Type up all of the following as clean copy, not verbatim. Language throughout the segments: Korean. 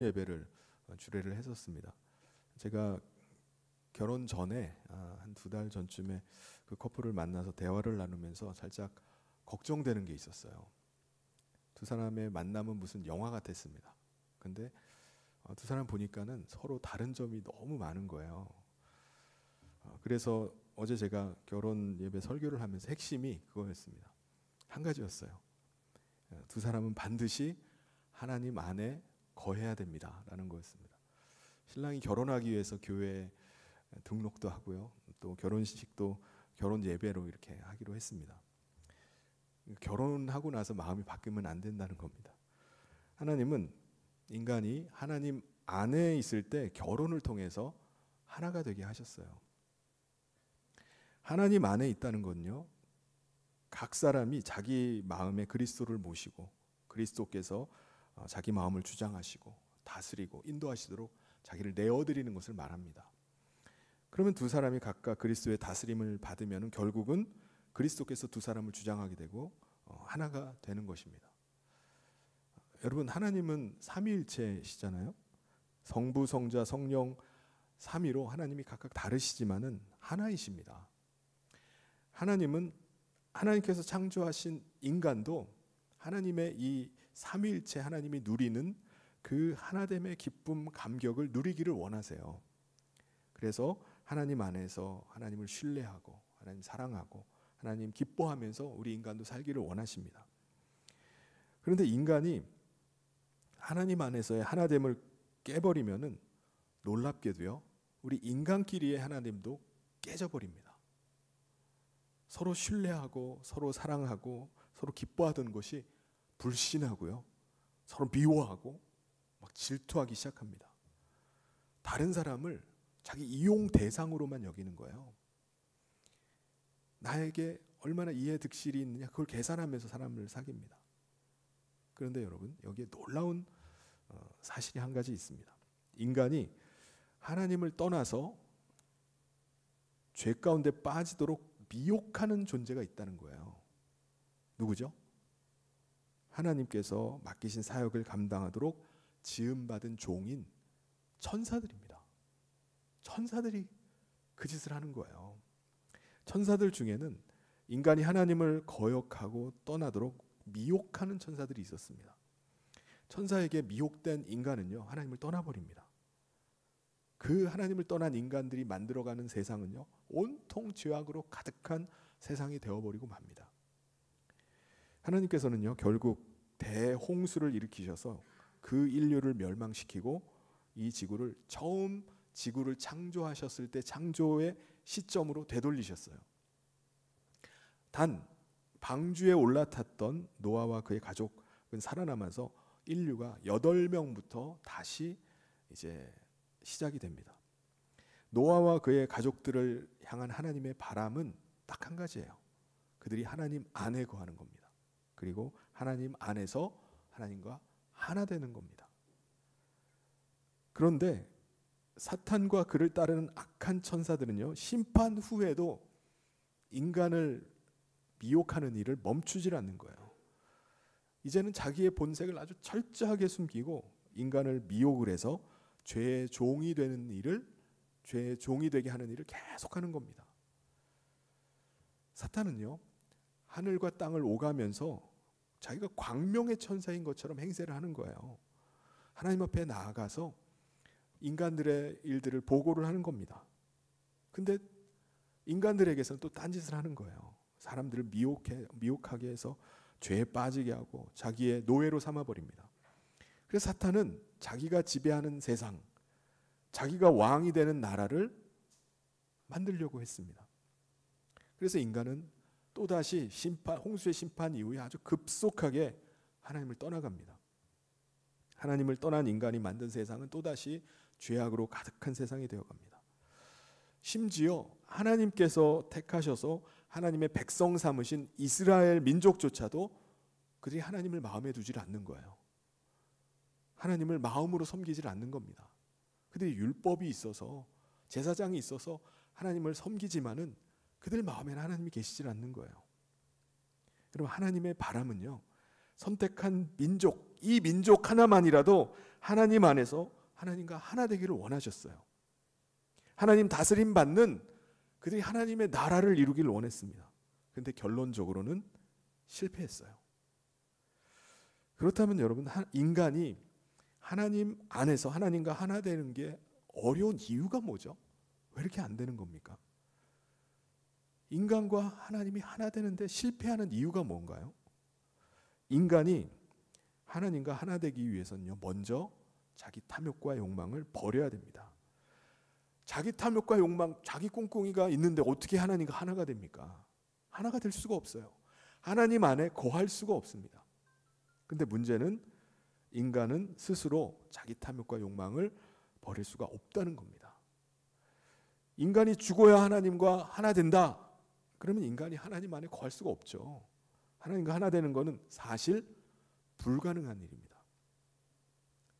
예배를 주례를 했었습니다. 제가 결혼 전에 한 2달 전쯤에 그 커플을 만나서 대화를 나누면서 살짝 걱정되는 게 있었어요. 두 사람의 만남은 무슨 영화 같았습니다. 근데 두 사람 보니까는 서로 다른 점이 너무 많은 거예요. 그래서 어제 제가 결혼 예배 설교를 하면서 핵심이 그거였습니다. 한 가지였어요. 두 사람은 반드시 하나님 안에 거해야 됩니다라는 거였습니다. 신랑이 결혼하기 위해서 교회에 등록도 하고요. 또 결혼식도 결혼 예배로 이렇게 하기로 했습니다. 결혼하고 나서 마음이 바뀌면 안 된다는 겁니다. 하나님은 인간이 하나님 안에 있을 때 결혼을 통해서 하나가 되게 하셨어요. 하나님 안에 있다는 건요, 각 사람이 자기 마음에 그리스도를 모시고 그리스도께서 자기 마음을 주장하시고 다스리고 인도하시도록 자기를 내어드리는 것을 말합니다. 그러면 두 사람이 각각 그리스도의 다스림을 받으면 결국은 그리스도께서 두 사람을 주장하게 되고 하나가 되는 것입니다. 여러분, 하나님은 삼위일체시잖아요. 성부, 성자, 성령 삼위로 하나님이 각각 다르시지만은 하나이십니다. 하나님께서 창조하신 인간도 하나님의 이 삼위일체 하나님이 누리는 그 하나됨의 기쁨, 감격을 누리기를 원하세요. 그래서 하나님 안에서 하나님을 신뢰하고 하나님 사랑하고 하나님 기뻐하면서 우리 인간도 살기를 원하십니다. 그런데 인간이 하나님 안에서의 하나됨을 깨버리면은 놀랍게도요, 우리 인간끼리의 하나님도 깨져버립니다. 서로 신뢰하고 서로 사랑하고 서로 기뻐하던 것이 불신하고요, 서로 미워하고 막 질투하기 시작합니다. 다른 사람을 자기 이용 대상으로만 여기는 거예요. 나에게 얼마나 이해 득실이 있느냐 그걸 계산하면서 사람을 사귀입니다. 그런데 여러분, 여기에 놀라운 사실이 한 가지 있습니다. 인간이 하나님을 떠나서 죄 가운데 빠지도록 미혹하는 존재가 있다는 거예요. 누구죠? 하나님께서 맡기신 사역을 감당하도록 지음받은 종인 천사들입니다. 천사들이 그 짓을 하는 거예요. 천사들 중에는 인간이 하나님을 거역하고 떠나도록 미혹하는 천사들이 있었습니다. 천사에게 미혹된 인간은요, 하나님을 떠나버립니다. 그 하나님을 떠난 인간들이 만들어가는 세상은요, 온통 죄악으로 가득한 세상이 되어버리고 맙니다. 하나님께서는요, 결국 대홍수를 일으키셔서 그 인류를 멸망시키고 이 지구를 처음 지구를 창조하셨을 때 창조의 시점으로 되돌리셨어요. 단 방주에 올라탔던 노아와 그의 가족은 살아남아서 인류가 8명부터 다시 이제 시작이 됩니다. 노아와 그의 가족들을 향한 하나님의 바람은 딱 한 가지예요. 그들이 하나님 안에 거하는 겁니다. 그리고 하나님 안에서 하나님과 하나 되는 겁니다. 그런데 사탄과 그를 따르는 악한 천사들은요, 심판 후에도 인간을 미혹하는 일을 멈추질 않는 거예요. 이제는 자기의 본색을 아주 철저하게 숨기고 인간을 미혹을 해서 죄의 종이 되는 일을, 죄의 종이 되게 하는 일을 계속하는 겁니다. 사탄은요, 하늘과 땅을 오가면서 자기가 광명의 천사인 것처럼 행세를 하는 거예요. 하나님 앞에 나아가서 인간들의 일들을 보고를 하는 겁니다. 근데 인간들에게서는 또 딴짓을 하는 거예요. 사람들을 미혹하게 해서 죄에 빠지게 하고 자기의 노예로 삼아버립니다. 그래서 사탄은 자기가 지배하는 세상, 자기가 왕이 되는 나라를 만들려고 했습니다. 그래서 인간은 또다시 홍수의 심판 이후에 아주 급속하게 하나님을 떠나갑니다. 하나님을 떠난 인간이 만든 세상은 또다시 죄악으로 가득한 세상이 되어갑니다. 심지어 하나님께서 택하셔서 하나님의 백성 삼으신 이스라엘 민족조차도 그들이 하나님을 마음에 두질 않는 거예요. 하나님을 마음으로 섬기질 않는 겁니다. 그들이 율법이 있어서 제사장이 있어서 하나님을 섬기지만은 그들 마음에는 하나님이 계시질 않는 거예요. 여러분, 하나님의 바람은요, 선택한 민족, 이 민족 하나만이라도 하나님 안에서 하나님과 하나 되기를 원하셨어요. 하나님 다스림 받는 그들이 하나님의 나라를 이루기를 원했습니다. 그런데 결론적으로는 실패했어요. 그렇다면 여러분, 인간이 하나님 안에서 하나님과 하나 되는 게 어려운 이유가 뭐죠? 왜 이렇게 안 되는 겁니까? 인간과 하나님이 하나 되는데 실패하는 이유가 뭔가요? 인간이 하나님과 하나 되기 위해서는요, 먼저 자기 탐욕과 욕망을 버려야 됩니다. 자기 탐욕과 욕망, 자기 꿍꿍이가 있는데 어떻게 하나님과 하나가 됩니까? 하나가 될 수가 없어요. 하나님 안에 거할 수가 없습니다. 근데 문제는 인간은 스스로 자기 탐욕과 욕망을 버릴 수가 없다는 겁니다. 인간이 죽어야 하나님과 하나 된다. 그러면 인간이 하나님 안에 거할 수가 없죠. 하나님과 하나 되는 것은 사실 불가능한 일입니다.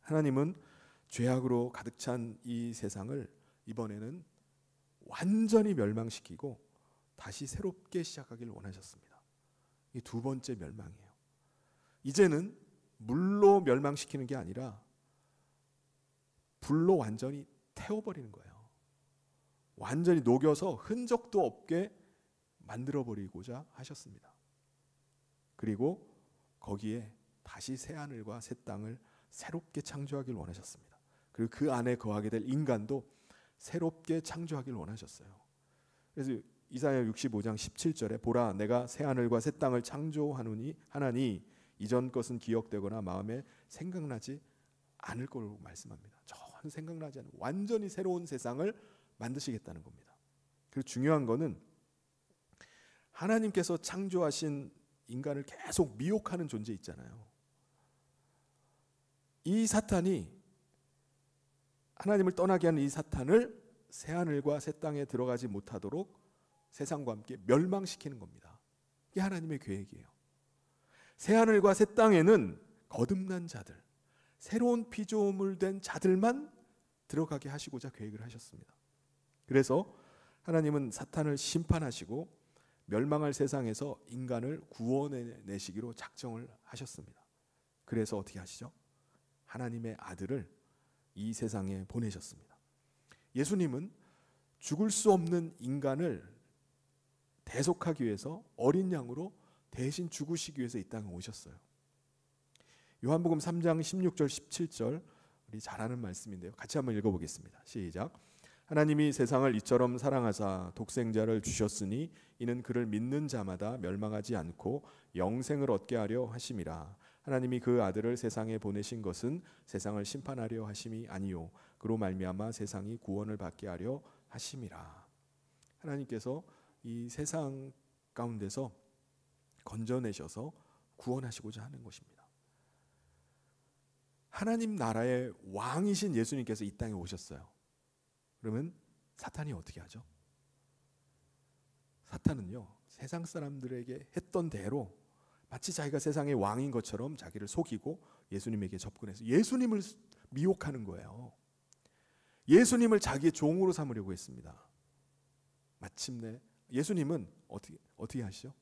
하나님은 죄악으로 가득 찬 이 세상을 이번에는 완전히 멸망시키고 다시 새롭게 시작하기를 원하셨습니다. 이 두 번째 멸망이에요. 이제는 물로 멸망시키는 게 아니라 불로 완전히 태워버리는 거예요. 완전히 녹여서 흔적도 없게 만들어버리고자 하셨습니다. 그리고 거기에 다시 새 하늘과 새 땅을 새롭게 창조하길 원하셨습니다. 그리고 그 안에 거하게 될 인간도 새롭게 창조하길 원하셨어요. 그래서 이사야 65장 17절에 보라 내가 새 하늘과 새 땅을 창조하노니 하나니 이전 것은 기억되거나 마음에 생각나지 않을 거라고 말씀합니다. 전혀 생각나지 않은 완전히 새로운 세상을 만드시겠다는 겁니다. 그리고 중요한 거는 하나님께서 창조하신 인간을 계속 미혹하는 존재 있잖아요. 이 사탄이 하나님을 떠나게 하는 이 사탄을 새하늘과 새 땅에 들어가지 못하도록 세상과 함께 멸망시키는 겁니다. 이게 하나님의 계획이에요. 새하늘과 새 땅에는 거듭난 자들, 새로운 피조물 된 자들만 들어가게 하시고자 계획을 하셨습니다. 그래서 하나님은 사탄을 심판하시고 멸망할 세상에서 인간을 구원해내시기로 작정을 하셨습니다. 그래서 어떻게 하시죠? 하나님의 아들을 이 세상에 보내셨습니다. 예수님은 죽을 수 없는 인간을 대속하기 위해서 어린 양으로 대신 죽으시기 위해서 이 땅에 오셨어요. 요한복음 3장 16절 17절 우리 잘 아는 말씀인데요. 같이 한번 읽어보겠습니다. 시작. 하나님이 세상을 이처럼 사랑하사 독생자를 주셨으니 이는 그를 믿는 자마다 멸망하지 않고 영생을 얻게 하려 하심이라. 하나님이 그 아들을 세상에 보내신 것은 세상을 심판하려 하심이 아니요 그로 말미암아 세상이 구원을 받게 하려 하심이라. 하나님께서 이 세상 가운데서 건져내셔서 구원하시고자 하는 것입니다. 하나님 나라의 왕이신 예수님께서 이 땅에 오셨어요. 그러면 사탄이 어떻게 하죠? 사탄은요, 세상 사람들에게 했던 대로 마치 자기가 세상의 왕인 것처럼 자기를 속이고 예수님에게 접근해서 예수님을 미혹하는 거예요. 예수님을 자기의 종으로 삼으려고 했습니다. 마침내 예수님은 어떻게 하시죠?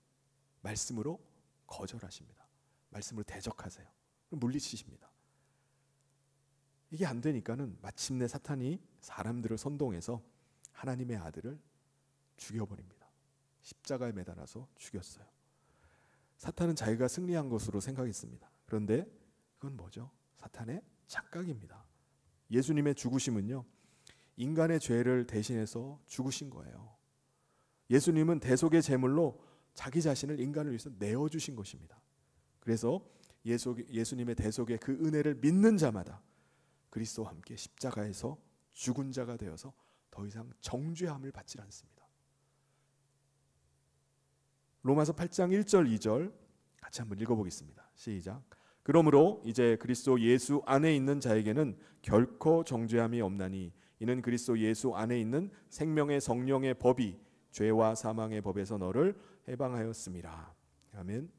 말씀으로 거절하십니다. 말씀으로 대적하세요. 물리치십니다. 이게 안 되니까는 마침내 사탄이 사람들을 선동해서 하나님의 아들을 죽여버립니다. 십자가에 매달아서 죽였어요. 사탄은 자기가 승리한 것으로 생각했습니다. 그런데 그건 뭐죠? 사탄의 착각입니다. 예수님의 죽으심은요, 인간의 죄를 대신해서 죽으신 거예요. 예수님은 대속의 제물로 자기 자신을 인간을 위해서 내어주신 것입니다. 그래서 예수님의 대속의 그 은혜를 믿는 자마다 그리스도와 함께 십자가에서 죽은 자가 되어서 더 이상 정죄함을 받지 않습니다. 로마서 8장 1절 2절 같이 한번 읽어보겠습니다. 시작. 그러므로 이제 그리스도 예수 안에 있는 자에게는 결코 정죄함이 없나니 이는 그리스도 예수 안에 있는 생명의 성령의 법이 죄와 사망의 법에서 너를 해방하였음이라. 아멘.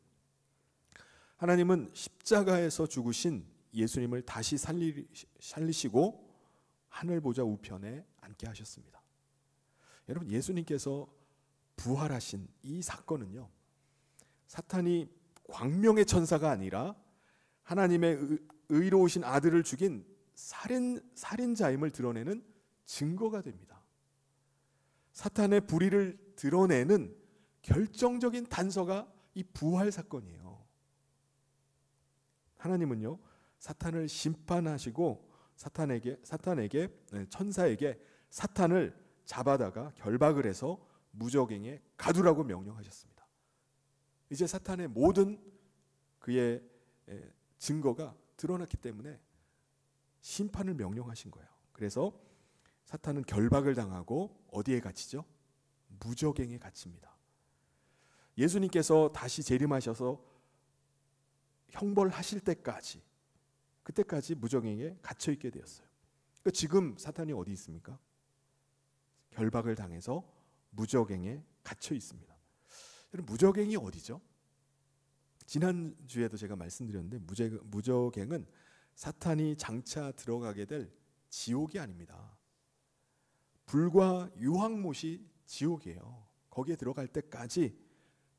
하나님은 십자가에서 죽으신 예수님을 다시 살리시고 하늘 보좌 우편에 앉게 하셨습니다. 여러분, 예수님께서 부활하신 이 사건은요, 사탄이 광명의 천사가 아니라 하나님의 의로우신 아들을 죽인 살인자임을 드러내는 증거가 됩니다. 사탄의 불의를 드러내는 결정적인 단서가 이 부활 사건이에요. 하나님은요, 사탄을 심판하시고 천사에게 사탄을 잡아다가 결박을 해서 무저갱에 가두라고 명령하셨습니다. 이제 사탄의 모든 그의 증거가 드러났기 때문에 심판을 명령하신 거예요. 그래서 사탄은 결박을 당하고 어디에 갇히죠? 무저갱에 갇힙니다. 예수님께서 다시 재림하셔서 형벌하실 때까지, 그때까지 무저갱에 갇혀 있게 되었어요. 그러니까 지금 사탄이 어디 있습니까? 결박을 당해서 무저갱에 갇혀 있습니다. 무저갱이 어디죠? 지난주에도 제가 말씀드렸는데 무저갱은 사탄이 장차 들어가게 될 지옥이 아닙니다. 불과 유황못이 지옥이에요. 거기에 들어갈 때까지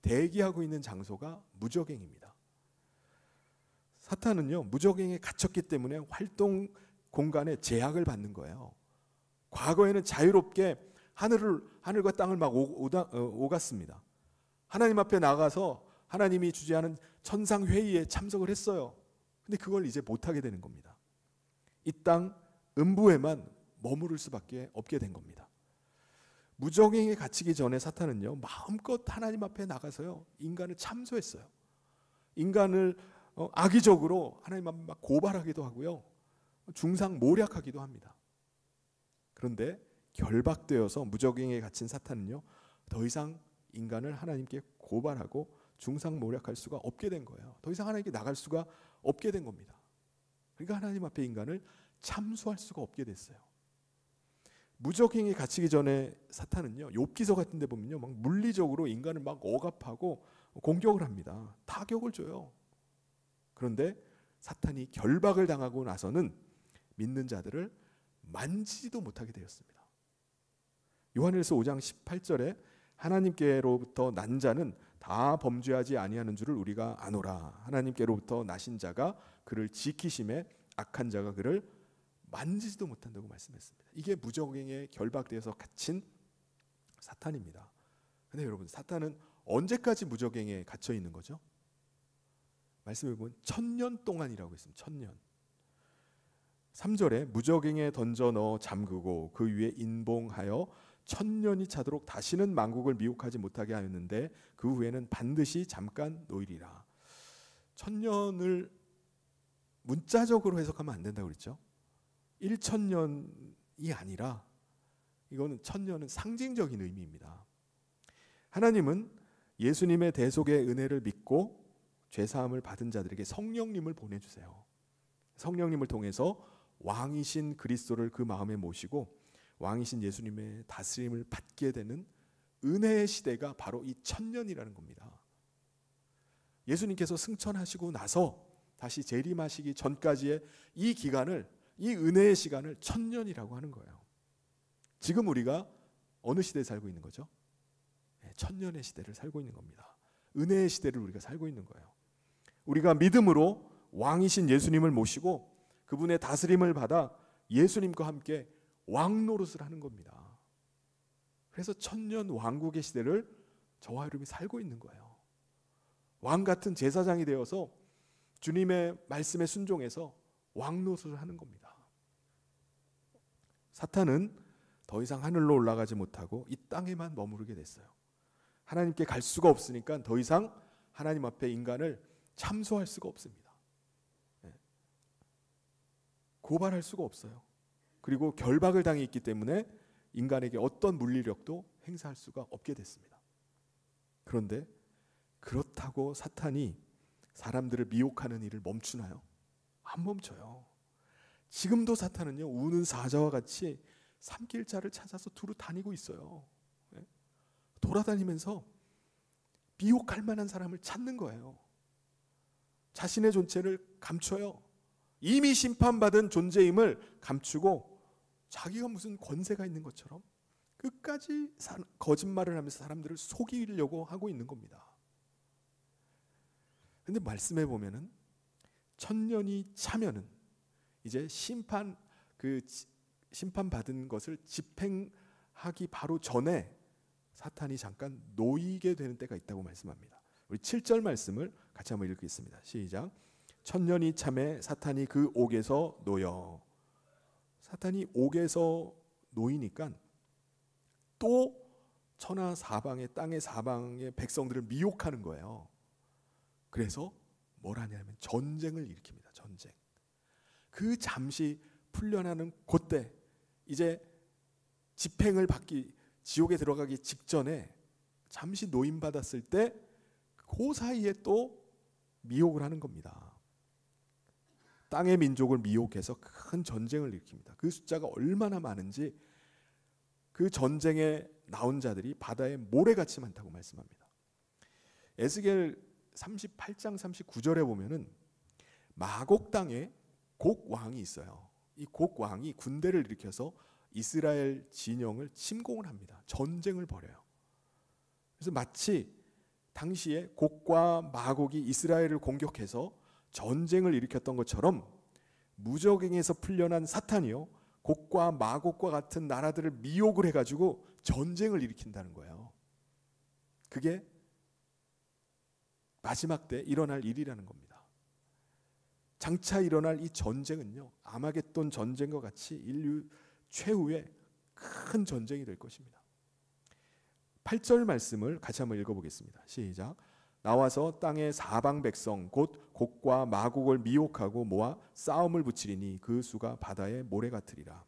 대기하고 있는 장소가 무저갱입니다. 사탄은요, 무저갱에 갇혔기 때문에 활동 공간에 제약을 받는 거예요. 과거에는 자유롭게 하늘과 땅을 막 오갔습니다. 하나님 앞에 나가서 하나님이 주재하는 천상회의에 참석을 했어요. 근데 그걸 이제 못하게 되는 겁니다. 이 땅 음부에만 머무를 수밖에 없게 된 겁니다. 무저갱에 갇히기 전에 사탄은요, 마음껏 하나님 앞에 나가서요, 인간을 참소했어요. 인간을 악의적으로 하나님 앞에 막 고발하기도 하고요, 중상모략하기도 합니다. 그런데 결박되어서 무저갱에 갇힌 사탄은요, 더 이상 인간을 하나님께 고발하고 중상모략할 수가 없게 된 거예요. 더 이상 하나님께 나갈 수가 없게 된 겁니다. 그러니까 하나님 앞에 인간을 참소할 수가 없게 됐어요. 무저갱에 갇히기 전에 사탄은요, 욥기서 같은 데 보면요, 막 물리적으로 인간을 막 억압하고 공격을 합니다. 타격을 줘요. 그런데 사탄이 결박을 당하고 나서는 믿는 자들을 만지지도 못하게 되었습니다. 요한일서 5장 18절에 하나님께로부터 난 자는 다 범죄하지 아니하는 줄을 우리가 아노라. 하나님께로부터 나신 자가 그를 지키심에 악한 자가 그를 만지지도 못한다고 말씀했습니다. 이게 무저갱에 결박되어서 갇힌 사탄입니다. 근데 여러분, 사탄은 언제까지 무저갱에 갇혀 있는 거죠? 말씀해 보면 1000년 동안이라고 했습니다. 1000년. 3절에 무저갱에 던져 넣어 잠그고 그 위에 인봉하여 1000년이 차도록 다시는 만국을 미혹하지 못하게 하였는데 그 후에는 반드시 잠깐 놓이리라. 1000년을 문자적으로 해석하면 안 된다고 그랬죠. 1000년이 아니라 이거는 1000년은 상징적인 의미입니다. 하나님은 예수님의 대속의 은혜를 믿고 죄사함을 받은 자들에게 성령님을 보내주세요. 성령님을 통해서 왕이신 그리스도를 그 마음에 모시고 왕이신 예수님의 다스림을 받게 되는 은혜의 시대가 바로 이 1000년이라는 겁니다. 예수님께서 승천하시고 나서 다시 재림하시기 전까지의 이 기간을, 이 은혜의 시간을 1000년이라고 하는 거예요. 지금 우리가 어느 시대에 살고 있는 거죠? 1000년의 시대를 살고 있는 겁니다. 은혜의 시대를 우리가 살고 있는 거예요. 우리가 믿음으로 왕이신 예수님을 모시고 그분의 다스림을 받아 예수님과 함께 왕 노릇을 하는 겁니다. 그래서 1000년 왕국의 시대를 저와 여러분이 살고 있는 거예요. 왕 같은 제사장이 되어서 주님의 말씀에 순종해서 왕 노릇을 하는 겁니다. 사탄은 더 이상 하늘로 올라가지 못하고 이 땅에만 머무르게 됐어요. 하나님께 갈 수가 없으니까 더 이상 하나님 앞에 인간을 참소할 수가 없습니다. 고발할 수가 없어요. 그리고 결박을 당해 있기 때문에 인간에게 어떤 물리력도 행사할 수가 없게 됐습니다. 그런데 그렇다고 사탄이 사람들을 미혹하는 일을 멈추나요? 안 멈춰요. 지금도 사탄은요, 우는 사자와 같이 삼킬자를 찾아서 두루 다니고 있어요. 돌아다니면서 미혹할 만한 사람을 찾는 거예요. 자신의 존재를 감춰요. 이미 심판받은 존재임을 감추고 자기가 무슨 권세가 있는 것처럼 끝까지 거짓말을 하면서 사람들을 속이려고 하고 있는 겁니다. 근데 말씀해 보면은 천년이 차면은 이제 심판 받은 것을 집행하기 바로 전에 사탄이 잠깐 놓이게 되는 때가 있다고 말씀합니다. 우리 7절 말씀을 같이 한번 읽겠습니다. 시작. 천년이 참에 사탄이 그 옥에서 놓여. 사탄이 옥에서 놓이니까 또 천하 사방의 땅의 사방의 백성들을 미혹하는 거예요. 그래서 뭘 하냐면 전쟁을 일으킵니다. 전쟁. 그 잠시 풀려나는 그때 이제 집행을 받기 지옥에 들어가기 직전에 잠시 노임받았을 때 그 사이에 또 미혹을 하는 겁니다. 땅의 민족을 미혹해서 큰 전쟁을 일으킵니다. 그 숫자가 얼마나 많은지 그 전쟁에 나온 자들이 바다에 모래같이 많다고 말씀합니다. 에스겔 38장 39절에 보면은 마곡 땅에 곡 왕이 있어요. 이 곡 왕이 군대를 일으켜서 이스라엘 진영을 침공을 합니다. 전쟁을 벌여요. 그래서 마치 당시에 곡과 마곡이 이스라엘을 공격해서 전쟁을 일으켰던 것처럼 무적행에서 풀려난 사탄이요, 곡과 마곡과 같은 나라들을 미혹을 해가지고 전쟁을 일으킨다는 거예요. 그게 마지막 때 일어날 일이라는 겁니다. 장차 일어날 이 전쟁은요, 아마겟돈 전쟁과 같이 인류 최후의 큰 전쟁이 될 것입니다. 8절 말씀을 같이 한번 읽어보겠습니다. 시작. 나와서 땅의 사방 백성 곧 곡과 마곡을 미혹하고 모아 싸움을 붙이리니 그 수가 바다의 모래 같으리라.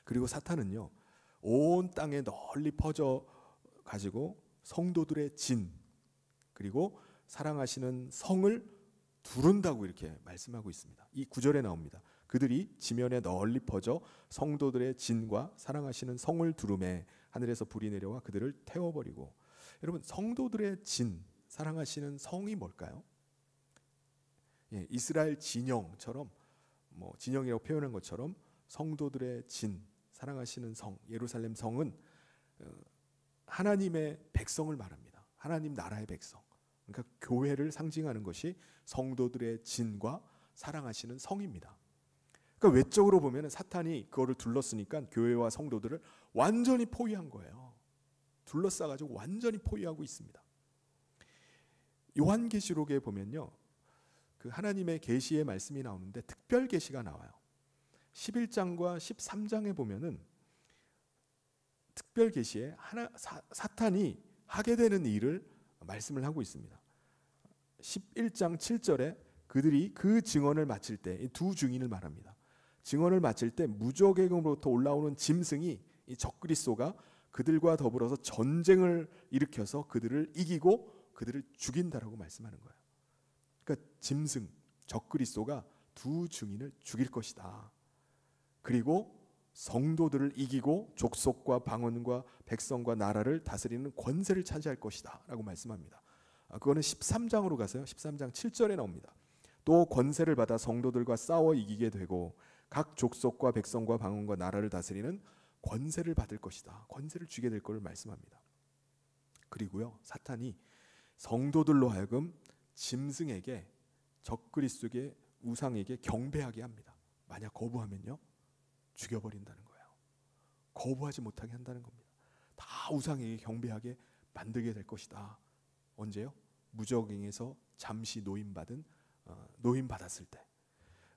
그리고 사탄은요, 온 땅에 널리 퍼져 가지고 성도들의 진 그리고 사랑하시는 성을 두른다고 이렇게 말씀하고 있습니다. 이 9절에 나옵니다. 그들이 지면에 널리 퍼져 성도들의 진과 사랑하시는 성을 두르매 하늘에서 불이 내려와 그들을 태워버리고. 여러분, 성도들의 진, 사랑하시는 성이 뭘까요? 예, 이스라엘 진영처럼 진영이라고 표현한 것처럼 성도들의 진, 사랑하시는 성, 예루살렘 성은 하나님의 백성을 말합니다. 하나님 나라의 백성. 그러니까 교회를 상징하는 것이 성도들의 진과 사랑하시는 성입니다. 그러니까 외적으로 보면 사탄이 그거를 둘렀으니까 교회와 성도들을 완전히 포위한 거예요. 둘러싸가지고 완전히 포위하고 있습니다. 요한계시록에 보면요, 그 하나님의 계시의 말씀이 나오는데 특별 계시가 나와요. 11장과 13장에 보면은 특별 계시에 사탄이 하게 되는 일을 말씀을 하고 있습니다. 11장 7절에 그들이 그 증언을 마칠 때 두 증인을 말합니다. 증언을 마칠 때 무적행으로부터 올라오는 짐승이 이 적그리스도가 그들과 더불어서 전쟁을 일으켜서 그들을 이기고 그들을 죽인다라고 말씀하는 거예요. 그러니까 짐승, 적그리스도가 두 증인을 죽일 것이다. 그리고 성도들을 이기고 족속과 방언과 백성과 나라를 다스리는 권세를 차지할 것이다 라고 말씀합니다. 그거는 13장으로 가서요, 13장 7절에 나옵니다. 또 권세를 받아 성도들과 싸워 이기게 되고 각 족속과 백성과 방언과 나라를 다스리는 권세를 받을 것이다. 권세를 쥐게 될 것을 말씀합니다. 그리고요, 사탄이 성도들로 하여금 짐승에게, 적그리스도의 우상에게 경배하게 합니다. 만약 거부하면요, 죽여버린다는 거예요. 거부하지 못하게 한다는 겁니다. 다 우상에게 경배하게 만들게 될 것이다. 언제요? 무적행에서 잠시 노임받았을 때.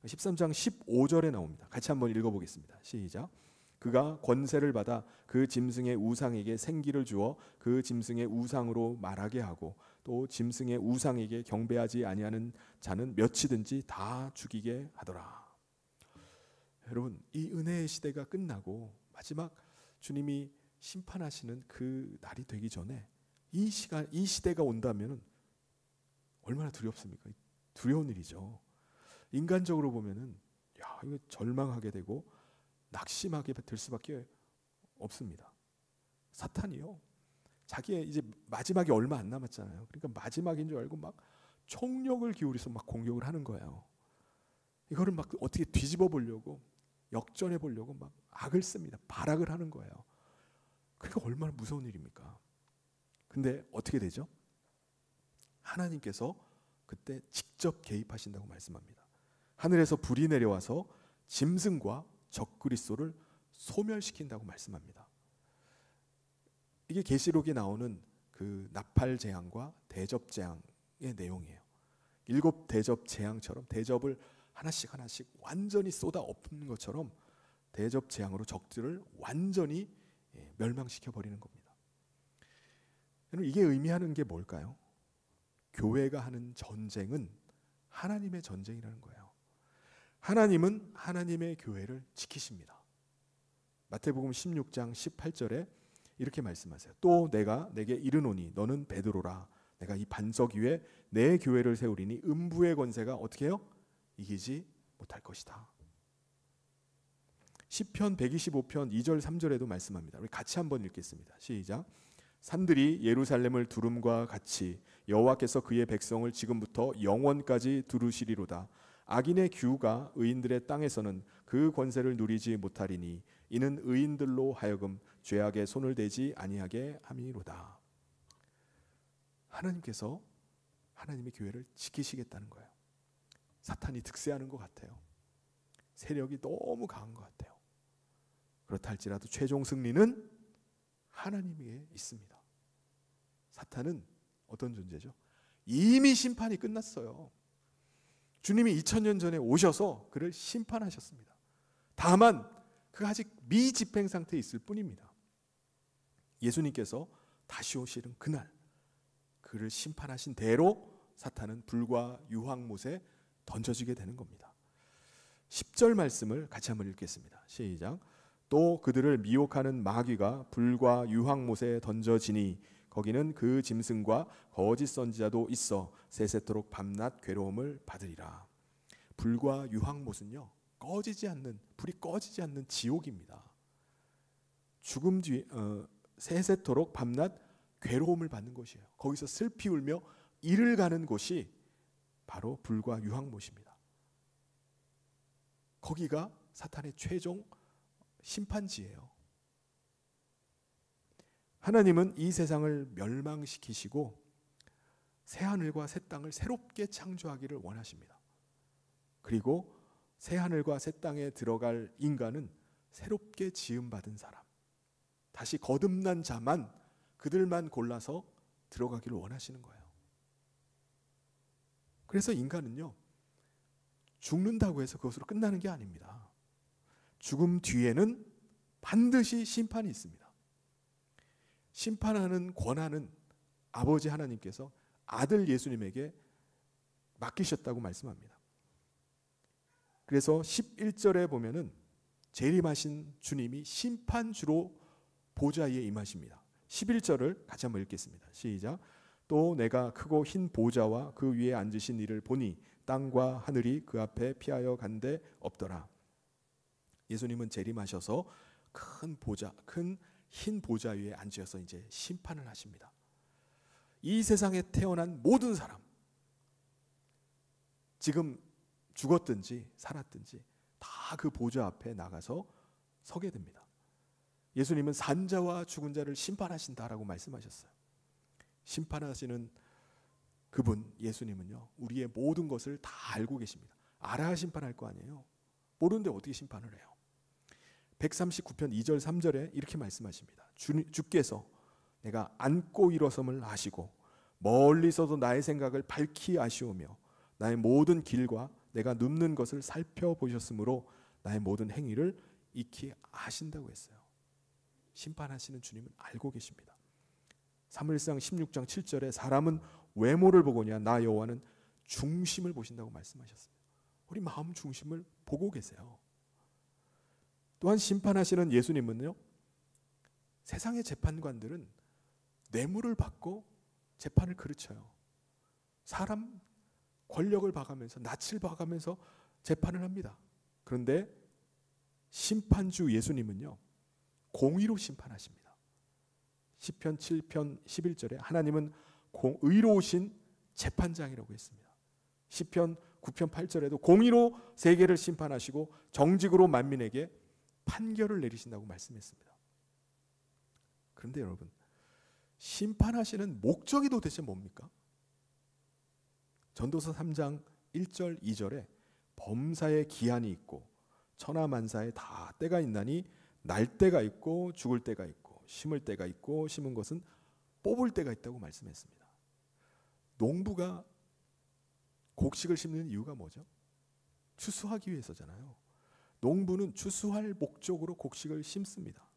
13장 15절에 나옵니다. 같이 한번 읽어보겠습니다. 시작. 그가 권세를 받아 그 짐승의 우상에게 생기를 주어 그 짐승의 우상으로 말하게 하고 또 짐승의 우상에게 경배하지 아니하는 자는 몇이든지 다 죽이게 하더라. 여러분, 이 은혜의 시대가 끝나고 마지막 주님이 심판하시는 그 날이 되기 전에 이 시대가 온다면 얼마나 두렵습니까? 두려운 일이죠. 인간적으로 보면은 이거 절망하게 되고 낙심하게 될 수밖에 없습니다. 사탄이요, 자기의 이제 마지막이 얼마 안 남았잖아요. 그러니까 마지막인 줄 알고 막 총력을 기울여서 막 공격을 하는 거예요. 이거를 막 어떻게 뒤집어 보려고, 역전해 보려고 막 악을 씁니다. 발악을 하는 거예요. 그러니까 얼마나 무서운 일입니까? 근데 어떻게 되죠? 하나님께서 그때 직접 개입하신다고 말씀합니다. 하늘에서 불이 내려와서 짐승과 적그리스도를 소멸시킨다고 말씀합니다. 이게 계시록에 나오는 그 나팔 재앙과 대접 재앙의 내용이에요. 7 대접 재앙처럼 대접을 하나씩 하나씩 완전히 쏟아 엎는 것처럼 대접 재앙으로 적들을 완전히 멸망시켜 버리는 겁니다. 여러분, 이게 의미하는 게 뭘까요? 교회가 하는 전쟁은 하나님의 전쟁이라는 거예요. 하나님은 하나님의 교회를 지키십니다. 마태복음 16장 18절에 이렇게 말씀하세요. 또 내가 내게 이르노니 너는 베드로라. 내가 이 반석 위에 내 교회를 세우리니 음부의 권세가 어떻게 해요? 이기지 못할 것이다. 시편 125편 2절 3절에도 말씀합니다. 우리 같이 한번 읽겠습니다. 시작. 산들이 예루살렘을 두름과 같이 여호와께서 그의 백성을 지금부터 영원까지 두르시리로다. 악인의 규가 의인들의 땅에서는 그 권세를 누리지 못하리니 이는 의인들로 하여금 죄악에 손을 대지 아니하게 함이로다. 하나님께서 하나님의 교회를 지키시겠다는 거예요. 사탄이 득세하는 것 같아요. 세력이 너무 강한 것 같아요. 그렇다 할지라도 최종 승리는 하나님에게 있습니다. 사탄은 어떤 존재죠? 이미 심판이 끝났어요. 주님이 2000년 전에 오셔서 그를 심판하셨습니다. 다만 그가 아직 미집행 상태에 있을 뿐입니다. 예수님께서 다시 오시는 그날 그를 심판하신 대로 사탄은 불과 유황못에 던져지게 되는 겁니다. 10절 말씀을 같이 한번 읽겠습니다. 시작. 또 그들을 미혹하는 마귀가 불과 유황못에 던져지니 거기는 그 짐승과 거짓 선지자도 있어 세세토록 밤낮 괴로움을 받으리라. 불과 유황못은요, 불이 꺼지지 않는 지옥입니다. 죽음 뒤에 세세토록 밤낮 괴로움을 받는 곳이에요. 거기서 슬피 울며 이를 가는 곳이 바로 불과 유황못입니다. 거기가 사탄의 최종 심판지예요. 하나님은 이 세상을 멸망시키시고 새 하늘과 새 땅을 새롭게 창조하기를 원하십니다. 그리고 새 하늘과 새 땅에 들어갈 인간은 새롭게 지음받은 사람, 다시 거듭난 자만, 그들만 골라서 들어가기를 원하시는 거예요. 그래서 인간은요, 죽는다고 해서 그것으로 끝나는 게 아닙니다. 죽음 뒤에는 반드시 심판이 있습니다. 심판하는 권한은 아버지 하나님께서 아들 예수님에게 맡기셨다고 말씀합니다. 그래서 11절에 보면은 재림하신 주님이 심판주로 보좌 위에 임하십니다. 11절을 같이 한번 읽겠습니다. 시작. 또 내가 크고 흰 보좌와 그 위에 앉으신 이를 보니 땅과 하늘이 그 앞에 피하여 간데 없더라. 예수님은 재림하셔서 큰 흰 보좌 위에 앉으셔서 이제 심판을 하십니다. 이 세상에 태어난 모든 사람, 지금 죽었든지 살았든지 다 그 보좌 앞에 나가서 서게 됩니다. 예수님은 산자와 죽은 자를 심판하신다라고 말씀하셨어요. 심판하시는 그분 예수님은요, 우리의 모든 것을 다 알고 계십니다. 알아야 심판할 거 아니에요. 모르는데 어떻게 심판을 해요? 139편 2절 3절에 이렇게 말씀하십니다. 주께서 내가 앉고 일어섬을 아시고 멀리서도 나의 생각을 밝히 아시오며 나의 모든 길과 내가 눕는 것을 살펴보셨으므로 나의 모든 행위를 익히 아신다고 했어요. 심판하시는 주님은 알고 계십니다. 사무엘상 16장 7절에 사람은 외모를 보거냐 나 여호와는 중심을 보신다고 말씀하셨어요. 우리 마음 중심을 보고 계세요. 또한 심판하시는 예수님은요, 세상의 재판관들은 뇌물을 받고 재판을 그르쳐요. 사람 권력을 봐가면서 낯을 봐가면서 재판을 합니다. 그런데 심판주 예수님은요, 공의로 심판하십니다. 시편 7편 11절에 하나님은 의로우신 재판장이라고 했습니다. 시편 9편 8절에도 공의로 세계를 심판하시고 정직으로 만민에게 판결을 내리신다고 말씀했습니다. 그런데 여러분, 심판하시는 목적이 도대체 뭡니까? 전도서 3장 1절 2절에 범사에 기한이 있고 천하만사에 다 때가 있나니 날 때가 있고 죽을 때가 있고 심을 때가 있고 심은 것은 뽑을 때가 있다고 말씀했습니다. 농부가 곡식을 심는 이유가 뭐죠? 추수하기 위해서잖아요. 농부는 추수할 목적으로 곡식을 심습니다.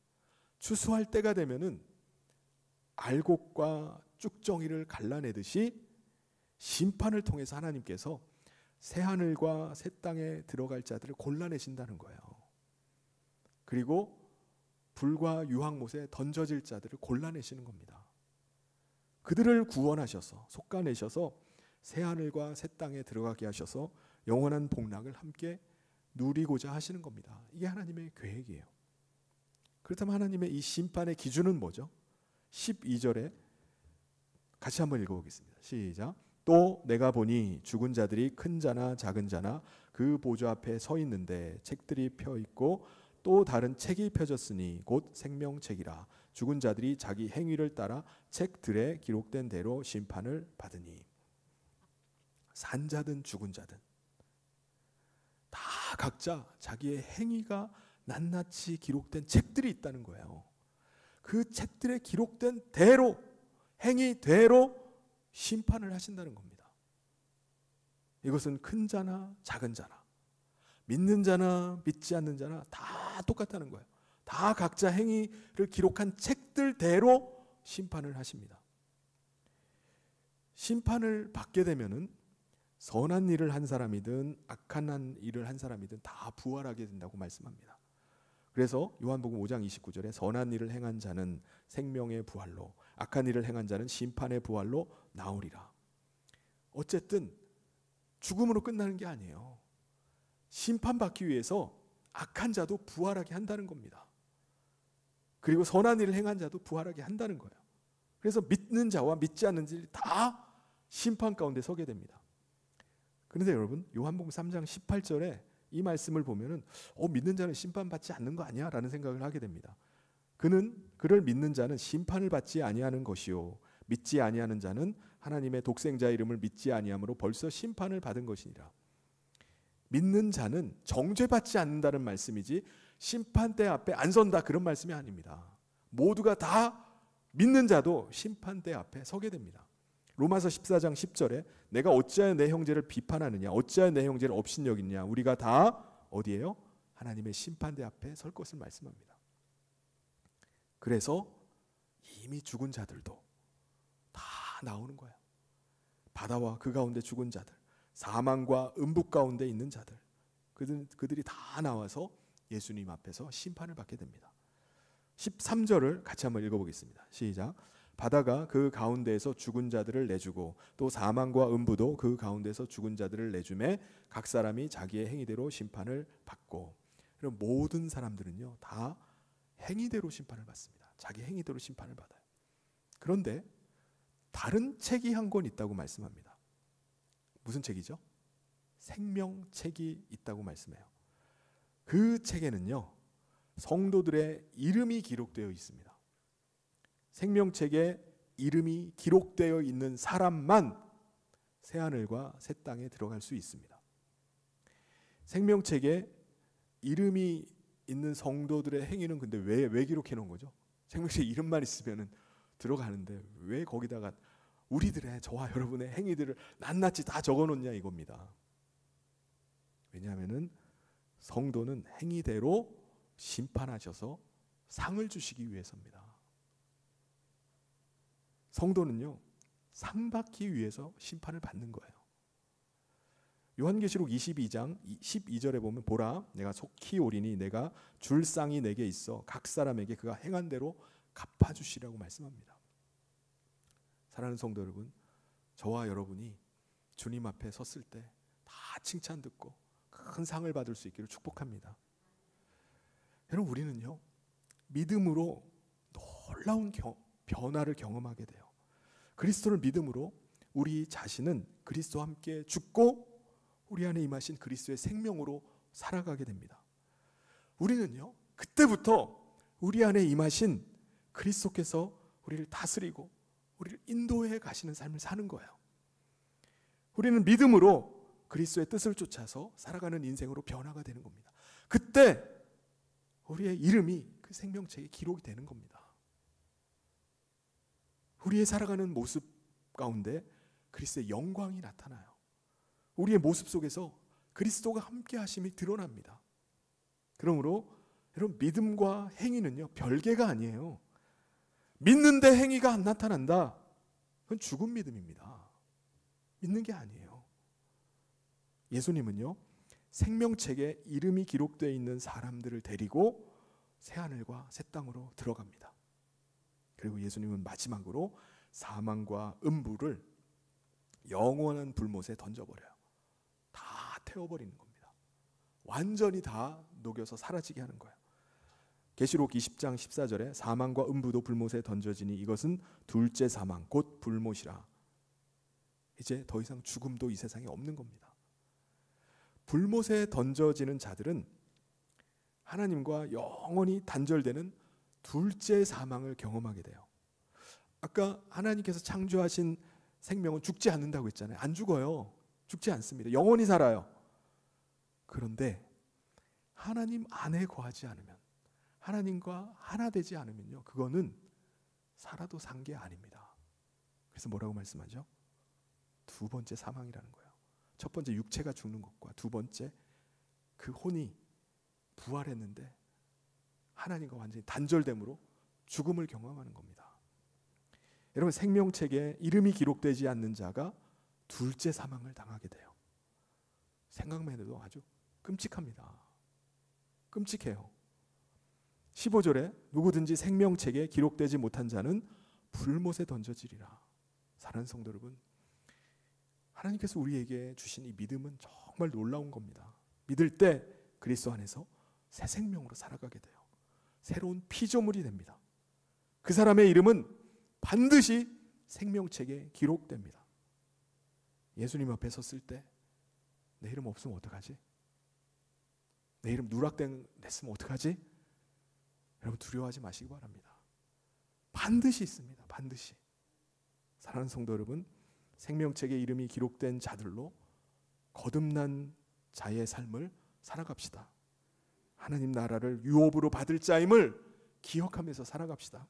추수할 때가 되면은 알곡과 쭉정이를 갈라내듯이 심판을 통해서 하나님께서 새 하늘과 새 땅에 들어갈 자들을 골라내신다는 거예요. 그리고 불과 유황못에 던져질 자들을 골라내시는 겁니다. 그들을 구원하셔서 솎아내셔서 새 하늘과 새 땅에 들어가게 하셔서 영원한 복락을 함께 누리고자 하시는 겁니다. 이게 하나님의 계획이에요. 그렇다면 하나님의 이 심판의 기준은 뭐죠? 12절에 같이 한번 읽어보겠습니다. 시작. 또 내가 보니 죽은 자들이 큰 자나 작은 자나 그 보좌 앞에 서 있는데 책들이 펴 있고 또 다른 책이 펴졌으니 곧 생명책이라. 죽은 자들이 자기 행위를 따라 책들에 기록된 대로 심판을 받으니. 산자든 죽은 자든 다 각자 자기의 행위가 낱낱이 기록된 책들이 있다는 거예요. 그 책들에 기록된 대로 행위대로 심판을 하신다는 겁니다. 이것은 큰 자나 작은 자나 믿는 자나 믿지 않는 자나 다 똑같다는 거예요. 다 각자 행위를 기록한 책들대로 심판을 하십니다. 심판을 받게 되면은 선한 일을 한 사람이든 악한 일을 한 사람이든 다 부활하게 된다고 말씀합니다. 그래서 요한복음 5장 29절에 선한 일을 행한 자는 생명의 부활로 악한 일을 행한 자는 심판의 부활로 나오리라. 어쨌든 죽음으로 끝나는 게 아니에요. 심판받기 위해서 악한 자도 부활하게 한다는 겁니다. 그리고 선한 일을 행한 자도 부활하게 한다는 거예요. 그래서 믿는 자와 믿지 않는 자들이 다 심판 가운데 서게 됩니다. 그런데 여러분 요한복음 3장 18절에 이 말씀을 보면은 믿는 자는 심판받지 않는 거 아니야? 라는 생각을 하게 됩니다. 그를 믿는 자는 심판을 받지 아니하는 것이요 믿지 아니하는 자는 하나님의 독생자 이름을 믿지 아니함으로 벌써 심판을 받은 것이니라. 믿는 자는 정죄받지 않는다는 말씀이지 심판대 앞에 안 선다 그런 말씀이 아닙니다. 모두가 다 믿는 자도 심판대 앞에 서게 됩니다. 로마서 14장 10절에 내가 어찌하여 내 형제를 비판하느냐 어찌하여 내 형제를 업신여기냐 우리가 다 어디에요? 하나님의 심판대 앞에 설 것을 말씀합니다. 그래서 이미 죽은 자들도 다 나오는 거예요. 바다와 그 가운데 죽은 자들 사망과 음부 가운데 있는 자들 그들이 다 나와서 예수님 앞에서 심판을 받게 됩니다. 13절을 같이 한번 읽어보겠습니다. 시작. 바다가 그 가운데에서 죽은 자들을 내주고 또 사망과 음부도 그 가운데서 죽은 자들을 내주매 각 사람이 자기의 행위대로 심판을 받고. 그럼 모든 사람들은요 다 행위대로 심판을 받습니다. 자기 행위대로 심판을 받아요. 그런데 다른 책이 한 권 있다고 말씀합니다. 무슨 책이죠? 생명책이 있다고 말씀해요. 그 책에는요 성도들의 이름이 기록되어 있습니다. 생명책에 이름이 기록되어 있는 사람만 새하늘과 새 땅에 들어갈 수 있습니다. 생명책에 이름이 있는 성도들의 행위는 근데 왜 기록해 놓은 거죠? 생명책에 이름만 있으면 들어가는데 왜 거기다가 우리들의 저와 여러분의 행위들을 낱낱이 다 적어 놓냐 이겁니다. 왜냐하면은 성도는 행위대로 심판하셔서 상을 주시기 위해서입니다. 성도는요 상 받기 위해서 심판을 받는 거예요. 요한계시록 22장 12절에 보면 보라 내가 속히 오리니 내가 줄 쌍이 내게 있어 각 사람에게 그가 행한 대로 갚아주시라고 말씀합니다. 사랑하는 성도 여러분, 저와 여러분이 주님 앞에 섰을 때 다 칭찬 듣고 큰 상을 받을 수 있기를 축복합니다. 여러분 우리는요 믿음으로 놀라운 변화를 경험하게 돼요. 그리스도를 믿음으로 우리 자신은 그리스도와 함께 죽고 우리 안에 임하신 그리스도의 생명으로 살아가게 됩니다. 우리는요 그때부터 우리 안에 임하신 그리스도께서 우리를 다스리고 우리를 인도해 가시는 삶을 사는 거예요. 우리는 믿음으로 그리스도의 뜻을 쫓아서 살아가는 인생으로 변화가 되는 겁니다. 그때 우리의 이름이 그 생명책에 기록이 되는 겁니다. 우리의 살아가는 모습 가운데 그리스도의 영광이 나타나요. 우리의 모습 속에서 그리스도가 함께 하심이 드러납니다. 그러므로 여러분, 믿음과 행위는요 별개가 아니에요. 믿는데 행위가 안 나타난다, 그건 죽은 믿음입니다. 믿는 게 아니에요. 예수님은요 생명책에 이름이 기록되어 있는 사람들을 데리고 새하늘과 새 땅으로 들어갑니다. 그리고 예수님은 마지막으로 사망과 음부를 영원한 불못에 던져버려요. 다 태워버리는 겁니다. 완전히 다 녹여서 사라지게 하는 거예요. 계시록 20장 14절에 사망과 음부도 불못에 던져지니 이것은 둘째 사망 곧 불못이라. 이제 더 이상 죽음도 이 세상에 없는 겁니다. 불못에 던져지는 자들은 하나님과 영원히 단절되는 둘째 사망을 경험하게 돼요. 아까 하나님께서 창조하신 생명은 죽지 않는다고 했잖아요. 안 죽어요. 죽지 않습니다. 영원히 살아요. 그런데 하나님 안에 거하지 않으면, 하나님과 하나 되지 않으면요, 그거는 살아도 산 게 아닙니다. 그래서 뭐라고 말씀하죠? 두 번째 사망이라는 거예요. 첫 번째 육체가 죽는 것과 두 번째 그 혼이 부활했는데 하나님과 완전히 단절됨으로 죽음을 경험하는 겁니다. 여러분, 생명책에 이름이 기록되지 않는 자가 둘째 사망을 당하게 돼요. 생각만 해도 아주 끔찍합니다. 끔찍해요. 15절에 누구든지 생명책에 기록되지 못한 자는 불못에 던져지리라. 사랑하는 성도 여러분, 하나님께서 우리에게 주신 이 믿음은 정말 놀라운 겁니다. 믿을 때 그리스도 안에서 새 생명으로 살아가게 돼요. 새로운 피조물이 됩니다. 그 사람의 이름은 반드시 생명책에 기록됩니다. 예수님 앞에 섰을 때 내 이름 없으면 어떡하지? 내 이름 누락됐으면 어떡하지? 여러분, 두려워하지 마시기 바랍니다. 반드시 있습니다. 반드시. 사랑하는 성도 여러분, 생명책에 이름이 기록된 자들로 거듭난 자의 삶을 살아갑시다. 하나님 나라를 유업으로 받을 자임을 기억하면서 살아갑시다.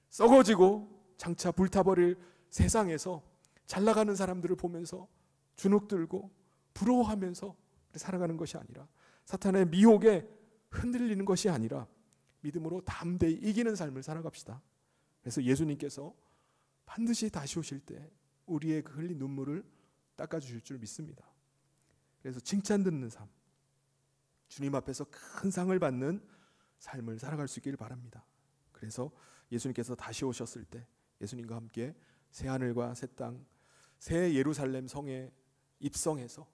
썩어지고 장차 불타버릴 세상에서 잘나가는 사람들을 보면서 주눅들고 부러워하면서 살아가는 것이 아니라, 사탄의 미혹에 흔들리는 것이 아니라 믿음으로 담대히 이기는 삶을 살아갑시다. 그래서 예수님께서 반드시 다시 오실 때 우리의 그 흘린 눈물을 닦아주실 줄 믿습니다. 그래서 칭찬 듣는 삶, 주님 앞에서 큰 상을 받는 삶을 살아갈 수 있기를 바랍니다. 그래서 예수님께서 다시 오셨을 때 예수님과 함께 새하늘과 새 땅, 새 예루살렘 성에 입성해서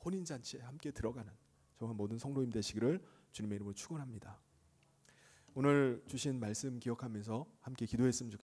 혼인잔치에 함께 들어가는 정말 모든 성도님 되시기를 주님의 이름으로 축원합니다. 오늘 주신 말씀 기억하면서 함께 기도했으면 좋겠습니다.